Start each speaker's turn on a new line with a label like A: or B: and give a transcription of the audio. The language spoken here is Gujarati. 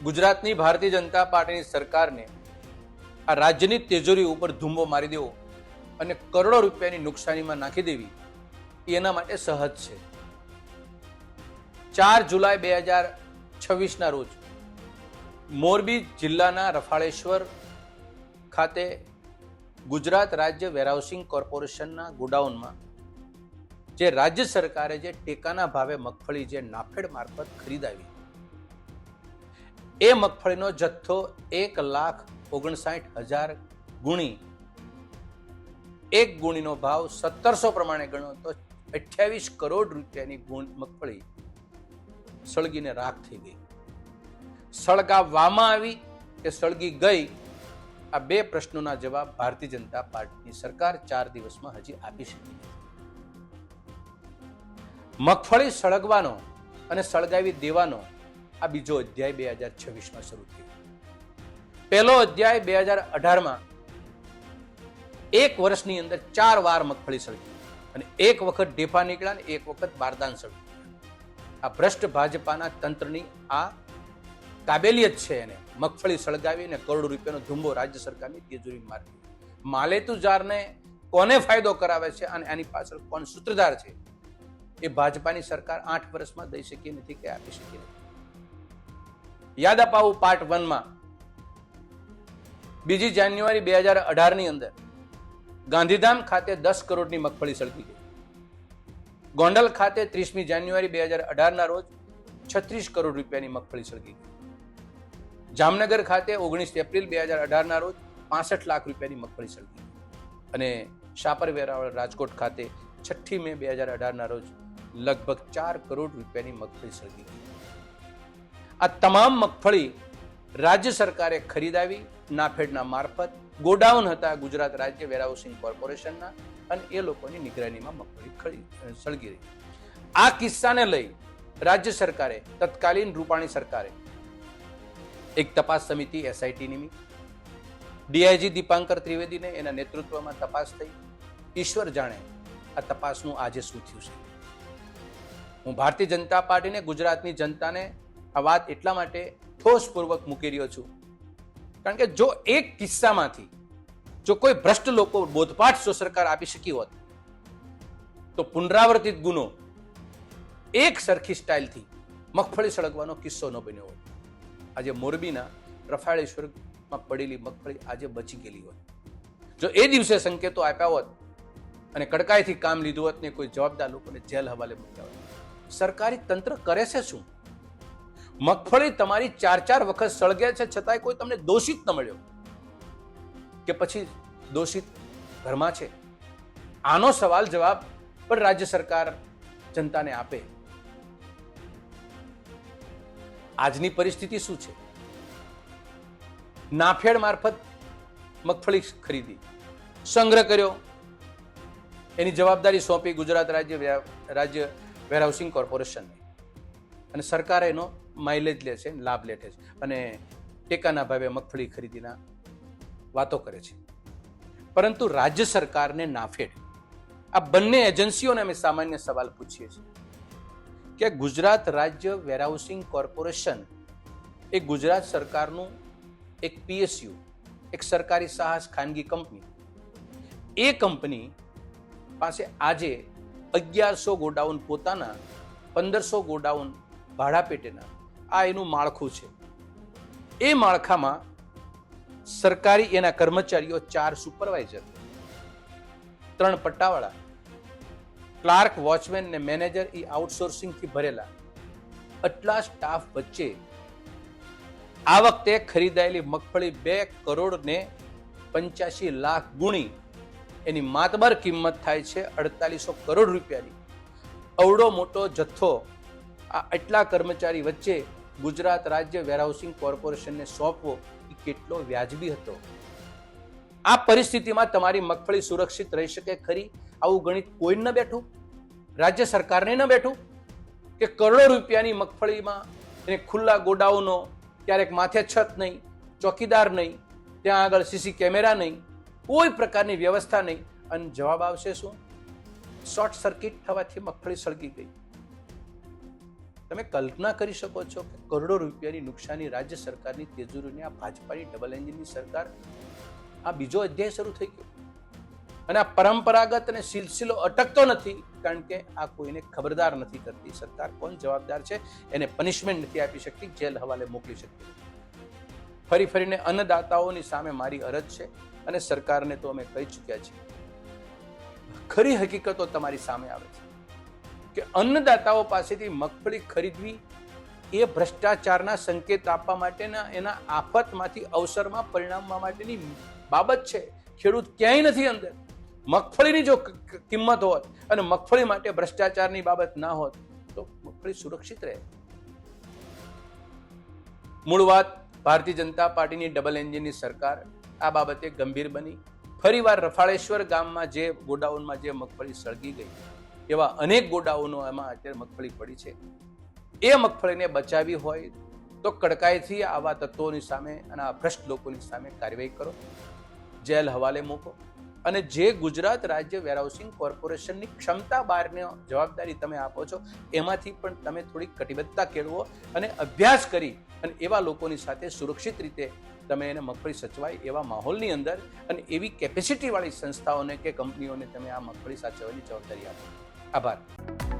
A: ગુજરાતની ભારતીય જનતા પાર્ટીની સરકારને આ રાજ્યની તિજોરી ઉપર ધૂંબો મારી દેવો અને કરોડો રૂપિયાની નુકસાનીમાં નાખી દેવી એના માટે સહજ છે. 4 જુલાઈ 2026ના રોજ મોરબી જિલ્લાના રફાળેશ્વર ખાતે ગુજરાત રાજ્ય વેરહાઉસિંગ કોર્પોરેશનના ગોડાઉનમાં જે રાજ્ય સરકારે જે ટેકાના ભાવે મગફળી જે નાફેડ મારફત ખરીદાવી, એ મગફળીનો જથ્થો 1,59,000 ગુણી, એક ગુણીનો ભાવ 1700 પ્રમાણે ગણો તો 28 કરોડ રૂપિયાની મગફળી સળગીને રાખ થઈ ગઈ. સળગાવવામાં આવી કે સળગી ગઈ, આ બે પ્રશ્નોના જવાબ ભારતીય જનતા પાર્ટીની સરકાર 4 દિવસમાં હજી આપી શકી નથી. મગફળી સળગવાનો અને સળગાવી દેવાનો આ બીજો અધ્યાય 2026માં શરૂ થયો. પહેલો અધ્યાય 2018માં એક વર્ષની અંદર 4 વાર મગફળી સળગી અને એક વખત ઢેફા નીકળ્યા અને એક વખત બારદાન સળગ્યું. આ ભ્રષ્ટ ભાજપાના તંત્રની આ કાબેલિયત છે. એને મગફળી સળગાવીને કરોડો રૂપિયાનો ધુંબો રાજ્ય સરકારની તિજોરી મારી. માલેતુજારને કોને ફાયદો કરાવે છે અને આની પાછળ કોણ સૂત્રધાર છે, એ ભાજપાની સરકાર 8 વર્ષમાં દઈ શકી નથી કે આપી શકી નથી. યાદ અપાવું, પાર્ટ 1માં 2 જાન્યુઆરી 2018ની અંદર ગાંધીધામ ખાતે 10 કરોડની મગફળી સળગી ગઈ. ગોંડલ ખાતે 30મી જાન્યુઆરી 2018ના રોજ 36 કરોડ રૂપિયાની મગફળી સળગી ગઈ. જામનગર ખાતે 19 એપ્રિલ 2018ના રોજ 65 લાખ રૂપિયાની મગફળી સળગી ગઈ. અને શાપર વેરાવળ રાજકોટ ખાતે 6 મે 2018ના રોજ લગભગ 4 કરોડ રૂપિયાની મગફળી સળગી ગઈ. આ તમામ મગફળી રાજ્ય સરકારે ખરીદાવી નાફેડના મારફત. ગોડાઉન હતા ગુજરાત રાજ્ય વેરહાઉસિંગ કોર્પોરેશનના અને એ લોકોની નિગરાનીમાં મગફળી સળગી રહી. આ કિસ્સાને લઈ રાજ્ય સરકારે, તત્કાલીન રૂપાણી સરકારે એક તપાસ સમિતિ SIT નિમી. DIG દીપાંકર ત્રિવેદીને એના નેતૃત્વમાં તપાસ થઈ. ઈશ્વર જાણે આ તપાસનું આજે શું થયું છે. હું ભારતીય જનતા પાર્ટીને, ગુજરાતની જનતાને આ વાત એટલા માટે ઠોસપૂર્વક મૂકી રહ્યો છું, કારણ કે જો એક કિસ્સામાંથી જો કોઈ ભ્રષ્ટ લોકો બોધપાઠ જો સરકાર આપી શકી હોત તો પુનરાવર્તિત ગુનો એક સરખી સ્ટાઇલથી મગફળી સળગવાનો કિસ્સો ન બન્યો હોત. આજે મોરબીના રફાળેશ્વરમાં પડેલી મગફળી આજે બચી ગયેલી હોત. જો એ દિવસે સંકેતો આપ્યા હોત અને કડકાઈથી કામ લીધું હોત ને કોઈ જવાબદાર લોકોને જેલ હવાલે મૂક્યા હોત. સરકારી તંત્ર કરે છે શું? મગફળી તમારી 4 વખત સળગે છે છતાંય કોઈ તમને દોષિત ન મળ્યો, કે પછી દોષિત ઘરમાં છે? આનો સવાલ જવાબ પણ રાજ્ય સરકાર જનતાને આપે. આજની પરિસ્થિતિ શું છે? નાફેડ મારફત મગફળી ખરીદી, સંગ્રહ કર્યો, એની જવાબદારી સોંપી ગુજરાત રાજ્ય વેરહાઉસિંગ કોર્પોરેશનને, અને સરકાર એનો માઇલેજ લે છે, લાભ લે છે અને ટેકાના ભાવે મગફળી ખરીદીના વાતો કરે છે. પરંતુ રાજ્ય સરકારને નાફેડ, આ બંને એજન્સીઓને અમે સામાન્ય સવાલ પૂછીએ છીએ કે ગુજરાત રાજ્ય વેરહાઉસિંગ કોર્પોરેશન એ ગુજરાત સરકારનું એક PSU, એક સરકારી સાહસ ખાનગી કંપની. એ કંપની પાસે આજે 1100 ગોડાઉન પોતાના, 1500 ગોડાઉન ભાડા પેટેના, આ એનું માળખું છે. એ માળખામાં સરકારી એના કર્મચારીઓ 4 સુપરવાઇઝર, 3 પટ્ટાવાળા, ક્લાર્ક, વોચમેન ને મેનેજર એ આઉટસોર્સિંગથી ભરેલા. આટલા સ્ટાફ વચ્ચે આ વખતે ખરીદાયેલી મગફળી 2 કરોડ ને 85 લાખ ગુણી એની માતબર કિંમત થાય છે 4800 કરોડ રૂપિયાની. અવડો મોટો જથ્થો આ એટલા કર્મચારી વચ્ચે ગુજરાત રાજ્ય વેરહાઉસિંગ કોર્પોરેશનને સોંપવો એ કેટલો વ્યાજબી હતો? આ પરિસ્થિતિમાં તમારી મગફળી સુરક્ષિત રહી શકે ખરી? આવું ગણિત કોઈ ન બેઠું? રાજ્ય સરકારને ન બેઠું કે કરોડો રૂપિયાની મગફળીમાં એને ખુલ્લા ગોડાઉનો, ક્યારેક માથે છત નહીં, ચોકીદાર નહીં, ત્યાં આગળ CC કેમેરા નહીં, કોઈ પ્રકારની વ્યવસ્થા નહીં, અને જવાબ આવશે શું? શોર્ટ સર્કિટ થવાથી મગફળી સળગી ગઈ. તમે કલ્પના કરી શકો છો કે કરોડો રૂપિયાની નુકસાની રાજ્ય સરકારની તેજુરીને આ ભાજપાની ડબલ એન્જિનની સરકાર, આ બીજો અધ્યાય શરૂ થઈ ગયો. અને આ પરંપરાગત અને સિલસિલો અટકતો નથી, કારણ કે આ કોઈને ખબરદાર નથી કરતી. સરકાર કોણ જવાબદાર છે એને પનિશમેન્ટ નથી આપી શકતી, જેલ હવાલે મોકલી શકતી. ફરી ફરીને અન્નદાતાઓની સામે મારી અરજ છે અને સરકારને તો અમે કહી ચૂક્યા છીએ. ખરી હકીકતો તમારી સામે આવે છે કે અન્નદાતાઓ પાસેથી મગફળી ખરીદવી એ ભ્રષ્ટાચારના સંકેત આપવા માટેના, એના આફતમાંથી અવસરમાં પરિણામવા માટેની બાબત છે. ખેડૂત ક્યાંય નથી અંદર. મગફળીની જો કિંમત હોત અને મગફળી માટે ભ્રષ્ટાચારની બાબત ના હોત તો મગફળી સુરક્ષિત રહે. મૂળ વાત, ભારતીય જનતા પાર્ટીની ડબલ એન્જિનની સરકાર આ બાબતે ગંભીર બની. ફરીવાર રફાળેશ્વર ગામમાં જે ગોડાઉનમાં જે મગફળી સળગી ગઈ, એવા અનેક ગોડાઉનો એમાં અત્યારે મગફળી પડી છે. એ મગફળીને બચાવી હોય તો કડકાઈથી આવા તત્વોની સામે અને આ ભ્રષ્ટ લોકોની સામે કાર્યવાહી કરો, જેલ હવાલે મૂકો. અને જે ગુજરાત રાજ્ય વેરહાઉસિંગ કોર્પોરેશનની ક્ષમતા બહારની જવાબદારી તમે આપો છો, એમાંથી પણ તમે થોડી કટિબદ્ધતા કેળવો અને અભ્યાસ કરી અને એવા લોકોની સાથે સુરક્ષિત રીતે તમે એને મગફળી સચવાય એવા માહોલની અંદર અને એવી કેપેસિટીવાળી સંસ્થાઓને કે કંપનીઓને તમે આ મગફળી સાચવવાની જવાબદારી આપો. આભાર.